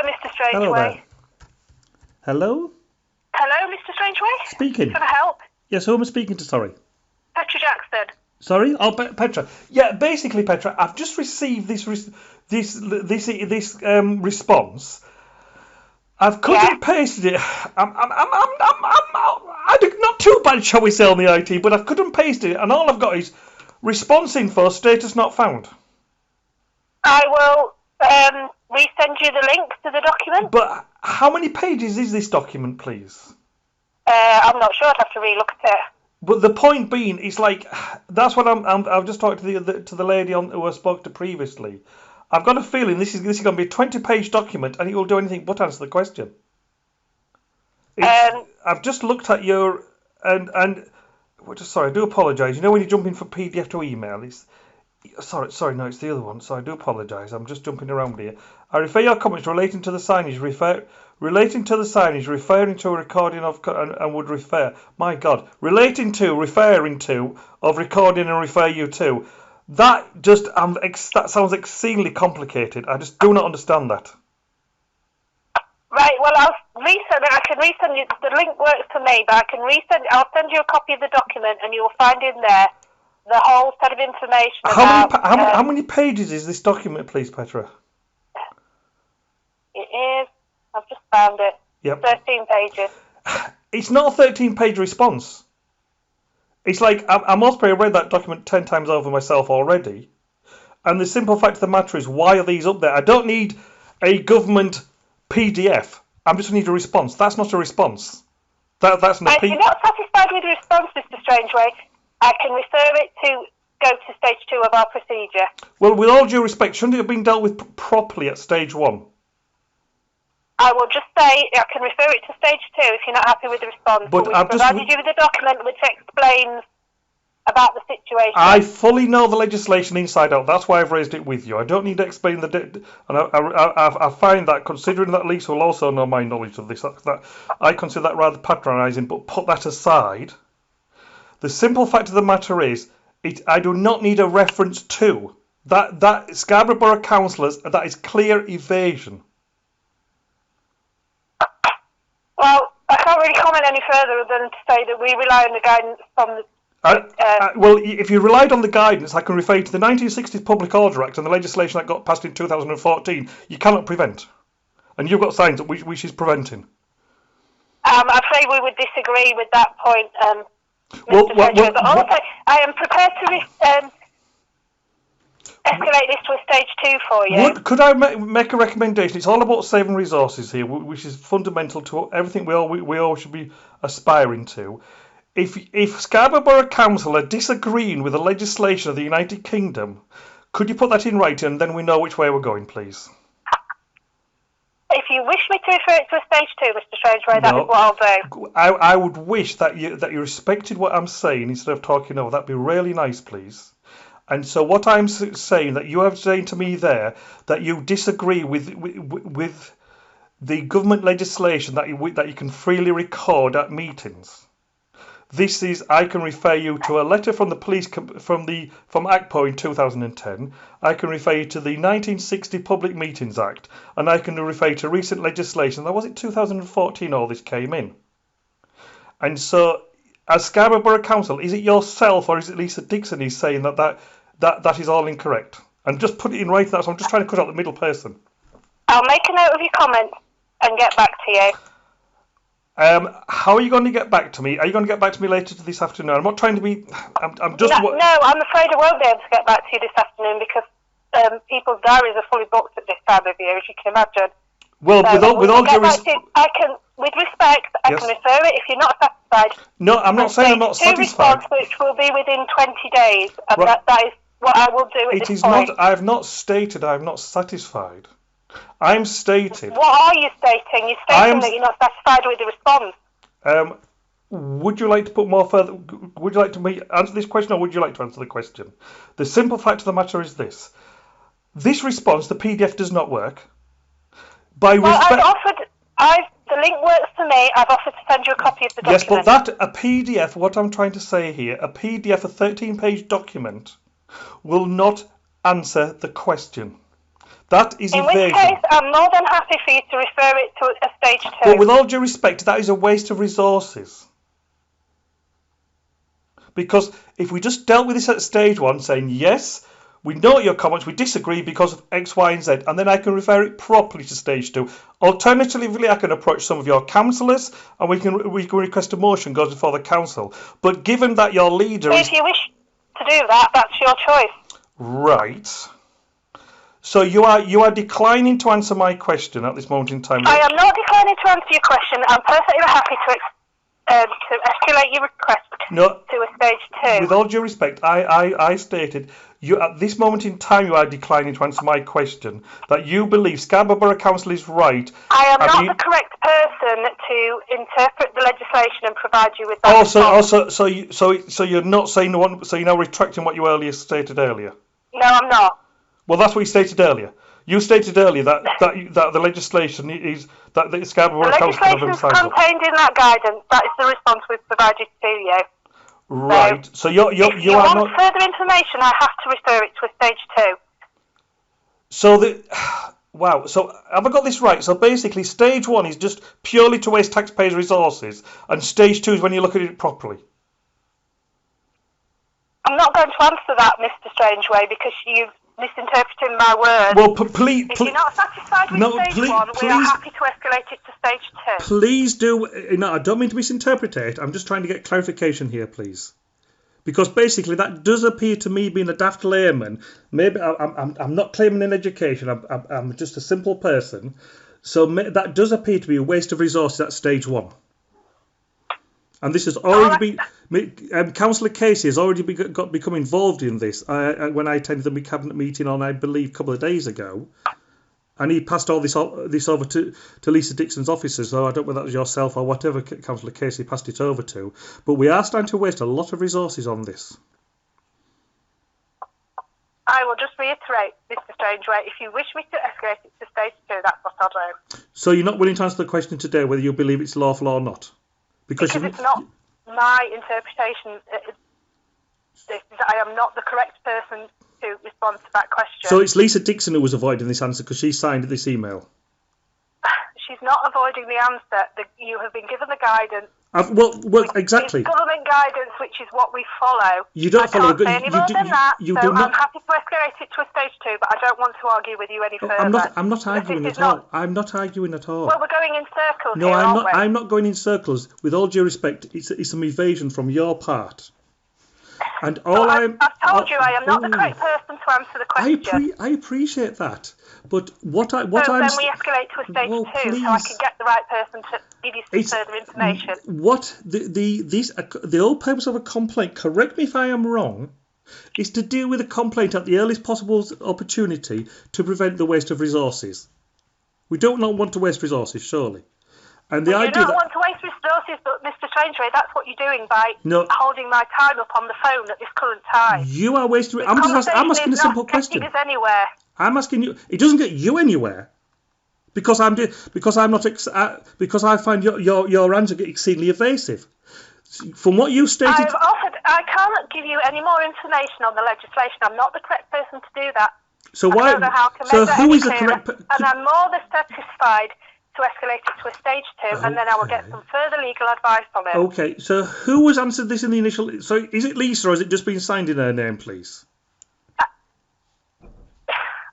Hello, Mr. Hello Strangeway. there. Hello? Hello, Mr. Strangeway? Speaking. Can I help? Yes, who am I speaking to, sorry? Petra Jackson. Sorry? Oh, Petra. Yeah, basically, Petra, I've just received this response. I've cut and pasted it. Not too bad, shall we say, on the IT, but I've cut and pasted it, and all I've got is response info, status not found. I will resend you the link to the document. But how many pages is this document, please? I'm not sure. I'd have to relook at it. But the point being, it's like that's what I've just talked to the lady who I spoke to previously. I've got a feeling this is going to be a 20-page document, and it will do anything but answer the question. I've just looked at your sorry, I do apologise. You know when you jump in from PDF to email, it's no, it's the other one. So I do apologise. I'm just jumping around here. I refer your comments relating to the signage, referring to a recording of, and would refer. My God, referring to of recording and refer you to. That sounds exceedingly complicated. I just do not understand that. Right. Well, I'll resend it. I can resend you. The link works for me, but I'll send you a copy of the document, and you will find in there the whole set of information how many pages is this document, please, Petra? It is. I've just found it. Yep. 13 pages. It's not a 13-page response. It's like I must have read that document 10 times over myself already. And the simple fact of the matter is, why are these up there? I don't need a government PDF. I just need a response. That's not a response. That's not. If you're not satisfied with the response, Mr. Strangeway, I can refer it to go to stage 2 of our procedure. Well, with all due respect, shouldn't it have been dealt with properly at stage 1? I will just say I can refer it to stage 2 if you're not happy with the response. But we've provided you with a document which explains about the situation. I fully know the legislation inside out. That's why I've raised it with you. I don't need to explain and I find that, considering that Lisa will also know my knowledge of this, that I consider that rather patronising. But put that aside. The simple fact of the matter is, I do not need a reference to that Scarborough Borough Councillors. That is clear evasion. Well, I can't really comment any further than to say that we rely on the guidance from the... Well, if you relied on the guidance, I can refer you to the 1960s Public Order Act and the legislation that got passed in 2014. You cannot prevent. And you've got signs which is preventing. I'd say we would disagree with that point, but also, I am prepared to escalate this to a stage 2 for you. Could I make a recommendation? It's all about saving resources here, which is fundamental to everything we all should be aspiring to. If Scarborough Borough Council are disagreeing with the legislation of the United Kingdom, could you put that in writing and then we know which way we're going, please? If you wish me to refer it to a stage 2, Mr. Strangeway, that is what I'll do. I would wish that you respected what I'm saying instead of talking over. That'd be really nice, please. And so what I'm saying, that you have saying to me there, that you disagree with the government legislation that you can freely record at meetings. This is, I can refer you to a letter from the police from ACPO in 2010. I can refer you to the 1960 Public Meetings Act, and I can refer you to recent legislation. That was it 2014 all this came in. And so, as Scarborough Borough Council, is it yourself or is it Lisa Dixon who's saying that is all incorrect? And just put it in writing. So I'm just trying to cut out the middle person. I'll make a note of your comments and get back to you. How are you going to get back to me? Are you going to get back to me later this afternoon? I'm not trying to be... I'm just... No, I'm afraid I won't be able to get back to you this afternoon because people's diaries are fully booked at this time of year, as you can imagine. Well, so with all due respect... With respect, I can refer it if you're not satisfied. No, I'm not saying I'm not satisfied. Response, which will be within 20 days. And right. that is what I will do at this point. I have not stated I'm not satisfied. I'm stated... What are you stating? You're stating that you're not satisfied with the response. Would you like to put more further... Would you like to answer this question, or would you like to answer the question? The simple fact of the matter is this. This response, the PDF, does not work. The link works for me. I've offered to send you a copy of the document. Yes, but a PDF, what I'm trying to say here, a PDF, a 13-page document, will not answer the question. That is In evasion. which case, I'm more than happy for you to refer it to a stage 2. But with all due respect, that is a waste of resources. Because if we just dealt with this at stage 1, saying, yes, we note your comments, we disagree because of X, Y, and Z, and then I can refer it properly to stage 2. Alternatively, I can approach some of your councillors, and we can request a motion goes before the council. But given that your leader If you wish to do that, that's your choice. Right. So you are declining to answer my question at this moment in time. I am not declining to answer your question. I'm perfectly happy to escalate your request to a stage 2. With all due respect, I stated you at this moment in time you are declining to answer my question. That you believe Scarborough Borough Council is right. I am not the correct person to interpret the legislation and provide you with that. So you're not saying the one. So you're now retracting what you earlier stated earlier. No, I'm not. Well, that's what you stated earlier. You stated earlier that the legislation is that the Scarborough Borough Council have legislation is contained in that guidance. That is the response we've provided to you. Right. So you are not. Further information, I have to refer it to a stage 2. So wow. So have I got this right? So basically, stage 1 is just purely to waste taxpayers' resources, and stage 2 is when you look at it properly. I'm not going to answer that, Mr. Strangeway, because you've misinterpreted my words. Well, please. If you're not satisfied with stage 1, we are happy to escalate it to stage 2. Please do. No, I don't mean to misinterpret it. I'm just trying to get clarification here, please. Because basically, that does appear to me being a daft layman. Maybe I'm not claiming an education. I'm just a simple person. So that does appear to be a waste of resources at stage 1. And this has already been. Councillor Casey has already become involved in this when I attended the cabinet meeting on, I believe, a couple of days ago, and he passed all this over to Lisa Dixon's officers. So I don't know whether that was yourself or whatever Councillor Casey passed it over to. But we are starting to waste a lot of resources on this. I will just reiterate, Mr. Strangeway, if you wish me to escalate it to stage 2, that's what I'll do. So you're not willing to answer the question today whether you believe it's lawful or not? Because it's not my interpretation. I am not the correct person to respond to that question. So it's Lisa Dixon who was avoiding this answer because she signed this email. She's not avoiding the answer. You have been given the guidance. Well, exactly. It's government guidance, which is what we follow. You don't follow. I can't say any more than that. I'm happy to escalate it to a stage 2, but I don't want to argue with you any further. I'm not arguing at all. I'm not arguing at all. Well, we're going in circles. No, I'm not. I'm not going in circles. With all due respect, it's an evasion from your part. And all I've told you I am not the correct person to answer the question. I appreciate that, but what I'm then we escalate to a stage 2, so I can get the right person to give you some further information. What the whole purpose of a complaint? Correct me if I am wrong. Is to deal with a complaint at the earliest possible opportunity to prevent the waste of resources. We don't not want to waste resources, surely. And the idea don't want to waste resources, but Mr. Strangeway, that's what you're doing by holding my time up on the phone at this current time. You are wasting. I'm asking a simple question. Us anywhere. I'm asking you. It doesn't get you anywhere, because I find your answer exceedingly evasive. From what you stated, I can't give you any more information on the legislation. I'm not the correct person to do that. So why? I don't know how to make that any clearer, and I'm more than satisfied to escalate it to a stage 2, and then I will get some further legal advice on it. Okay, so who has answered this in the initial... So is it Lisa, or has it just been signed in her name, please?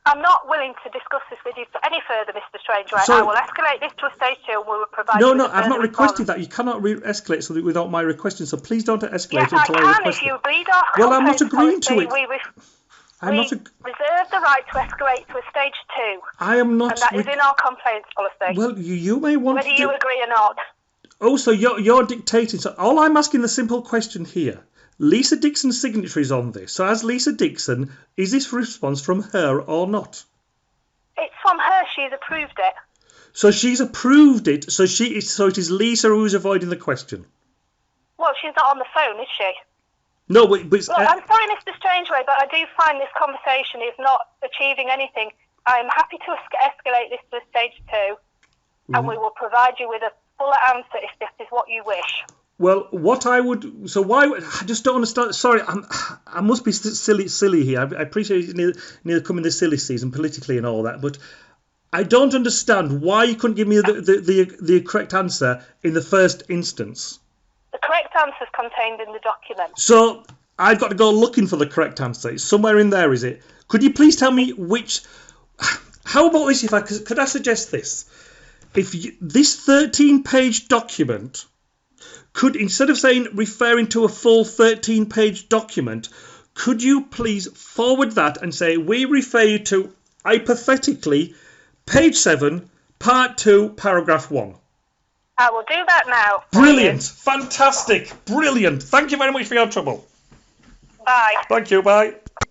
I'm not willing to discuss this with you any further, Mr. Strangeway. I will escalate this to a stage 2, and we will provide you with a further I've not requested response. that. You cannot escalate something without my requesting, so please don't escalate yes, until I request it. If you agreed our well, I'm not agreeing to it. We reserve the right to escalate to a stage 2. I am not. And that is in our complaints policy. Well, you may want whether you agree or not. Oh, so you're dictating. So all I'm asking the simple question here. Lisa Dixon's signature is on this. So as Lisa Dixon, is this a response from her or not? It's from her. She's approved it. So she's approved it. So it is Lisa who's avoiding the question. Well, she's not on the phone, is she? No, but I'm sorry, Mr. Strangeway, but I do find this conversation is not achieving anything. I'm happy to escalate this to a stage 2, and we will provide you with a fuller answer if this is what you wish. Well, what I would, so why, I just don't understand. Sorry, I must be silly here. I appreciate it near coming this silly season politically and all that, but I don't understand why you couldn't give me the correct answer in the first instance. The correct answer is contained in the document. So I've got to go looking for the correct answer. It's somewhere in there, is it? Could you please tell me which? How about this? Could I suggest this? This 13-page document could, instead of saying referring to a full 13-page document, could you please forward that and say we refer you to hypothetically page 7, part 2, paragraph 1. I will do that now. Brilliant, fantastic, brilliant. Thank you very much for your trouble. Bye. Thank you. Bye.